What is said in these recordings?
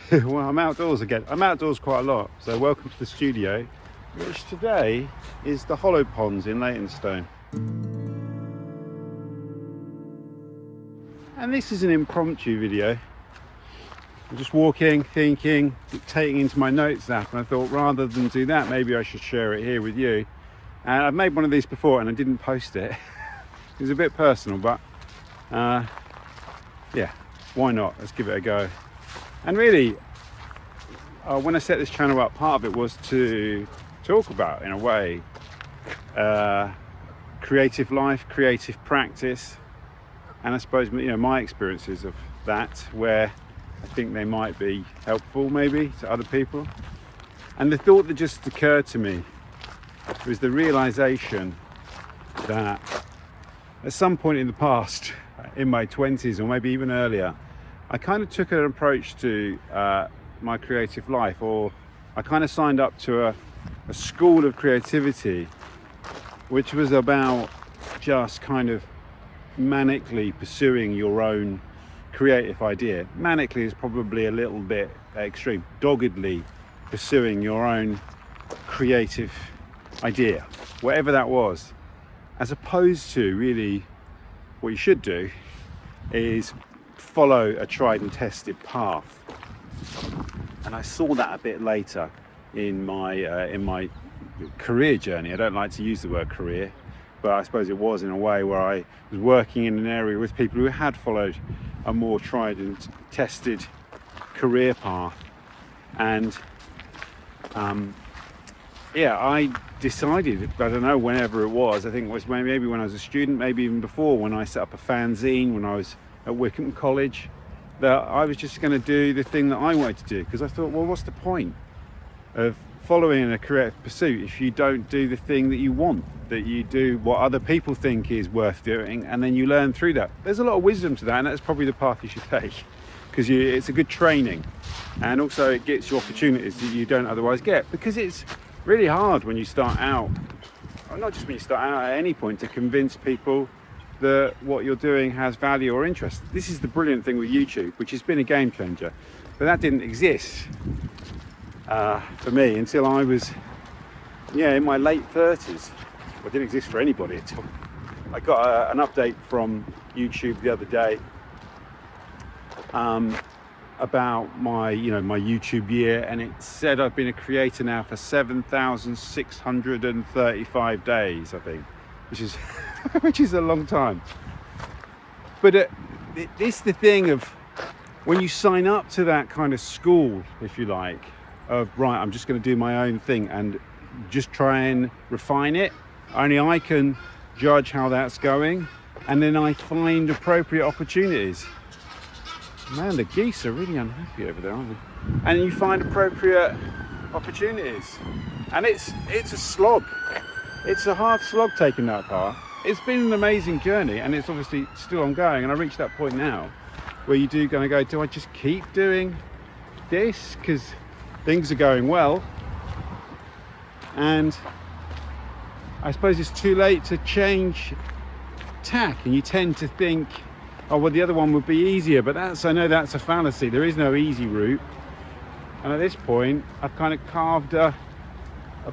Well, I'm outdoors again. I'm outdoors quite a lot, so welcome to the studio, which today is the Hollow Ponds in Leytonstone. And this is an impromptu video. I'm just walking, thinking, dictating into my notes app, and I thought rather than do that, maybe I should share it here with you. And I've made one of these before and I didn't post it. It was a bit personal, but yeah, why not? Let's give it a go. And really, when I set this channel up, part of it was to talk about, in a way, creative life, creative practice, and I suppose, you know, my experiences of that, where I think they might be helpful maybe to other people. And the thought that just occurred to me was the realization that at some point in the past, in my 20s or maybe even earlier, I kind of took an approach to my creative life, or I kind of signed up to a school of creativity, which was about just kind of manically pursuing your own creative idea. Manically is probably a little bit extreme. Doggedly pursuing your own creative idea, whatever that was, as opposed to really what you should do is follow a tried and tested path. And I saw that a bit later in my career journey. I don't like to use the word career, but I suppose it was in a way where I was working in an area with people who had followed a more tried and tested career path. And yeah, I decided, I don't know, whenever it was, I think it was maybe when I was a student, maybe even before, when I set up a fanzine when I was at Wickham College, that I was just going to do the thing that I wanted to do, because I thought, well, what's the point of following a creative pursuit if you don't do the thing that you want, that you do what other people think is worth doing, and then you learn through that. There's a lot of wisdom to that, and that's probably the path you should take, because it's a good training, and also it gets you opportunities that you don't otherwise get, because it's really hard when you start out, or not just when you start out, at any point, to convince people that what you're doing has value or interest. This is the brilliant thing with YouTube, which has been a game changer, but that didn't exist for me until I was in my late 30s. Well, it didn't exist for anybody at all. I got an update from YouTube the other day about my YouTube year, and it said I've been a creator now for 7,635 days, I think, which is which is a long time. But it's the thing of when you sign up to that kind of school, if you like, of right, I'm just going to do my own thing and just try and refine it. Only I can judge how that's going, and then I find appropriate opportunities. Man, the geese are really unhappy over there, aren't they? And you find appropriate opportunities, and it's a slog. It's a hard slog taking that path. It's been an amazing journey, and it's obviously still ongoing. And I reached that point now where you do going to go, do I just keep doing this because things are going well? And I suppose it's too late to change tack, and you tend to think, oh well, the other one would be easier, but I know that's a fallacy. There is no easy route, and at this point I've kind of carved a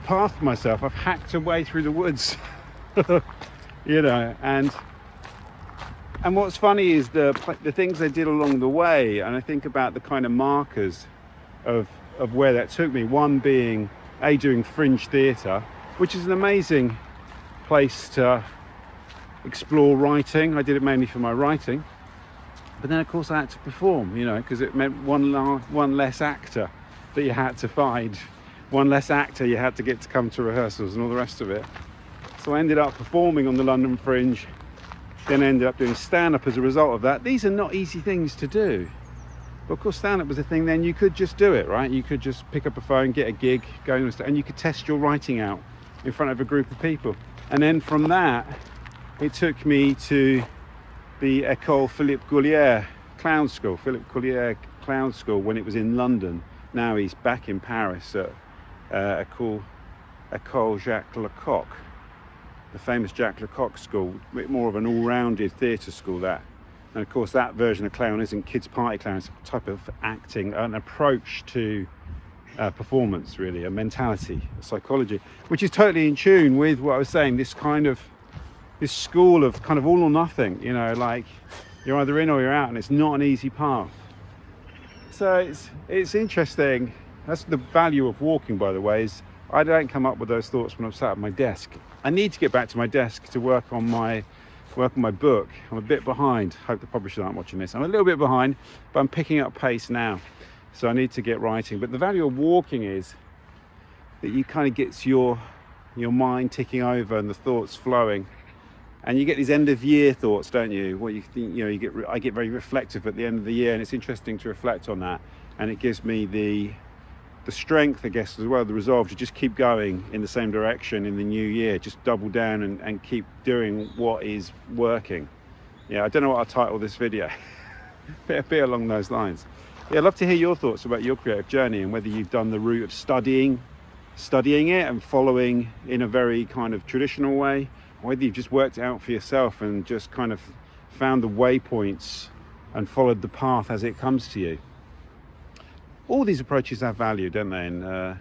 path for myself. I've hacked a way through the woods. And what's funny is the things I did along the way, and I think about the kind of markers of where that took me. One being doing fringe theatre, which is an amazing place to explore writing. I did it mainly for my writing, but then of course I had to perform, because it meant one less actor that you had to find, one less actor you had to get to come to rehearsals and all the rest of it. So I ended up performing on the London Fringe, then ended up doing stand-up as a result of that. These are not easy things to do, but of course stand-up was a thing then. You could just do it, right? You could just pick up a phone, get a gig, go and you could test your writing out in front of a group of people. And then from that, it took me to the École Philippe Gaulier Clown School, when it was in London. Now he's back in Paris at École Jacques Lecoq, the famous Jacques Lecoq School, a bit more of an all-rounded theatre school, that. And of course that version of clown isn't kids party clown, it's a type of acting, an approach to performance, really, a mentality, a psychology, which is totally in tune with what I was saying, this school of kind of all or nothing, you know, like you're either in or you're out, and it's not an easy path. So it's interesting. That's the value of walking, by the way, is I don't come up with those thoughts when I'm sat at my desk. I need to get back to my desk to work on my book. I'm a bit behind. Hope the publishers aren't watching this. I'm a little bit behind, but I'm picking up pace now. So I need to get writing. But the value of walking is that you kind of gets your mind ticking over and the thoughts flowing. And you get these end of year thoughts, don't you? What you think, you know, I get very reflective at the end of the year, and it's interesting to reflect on that. And it gives me the strength, I guess, as well, the resolve to just keep going in the same direction in the new year, just double down and keep doing what is working. Yeah, I don't know what I'll title this video. a bit along those lines. Yeah, I'd love to hear your thoughts about your creative journey and whether you've done the route of studying it and following in a very kind of traditional way, or whether you've just worked it out for yourself and just kind of found the waypoints and followed the path as it comes to you. All these approaches have value, don't they? And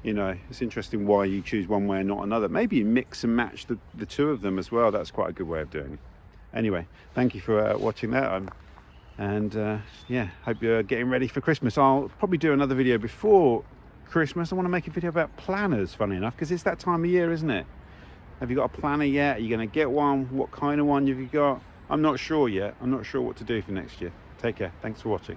you know, it's interesting why you choose one way and not another. Maybe you mix and match the two of them as well. That's quite a good way of doing it. Anyway, thank you for watching that. Yeah, hope you're getting ready for Christmas. I'll probably do another video before Christmas. I want to make a video about planners, funny enough, because it's that time of year, isn't it? Have you got a planner yet? Are you going to get one? What kind of one have you got? I'm not sure yet. I'm not sure what to do for next year. Take care. Thanks for watching.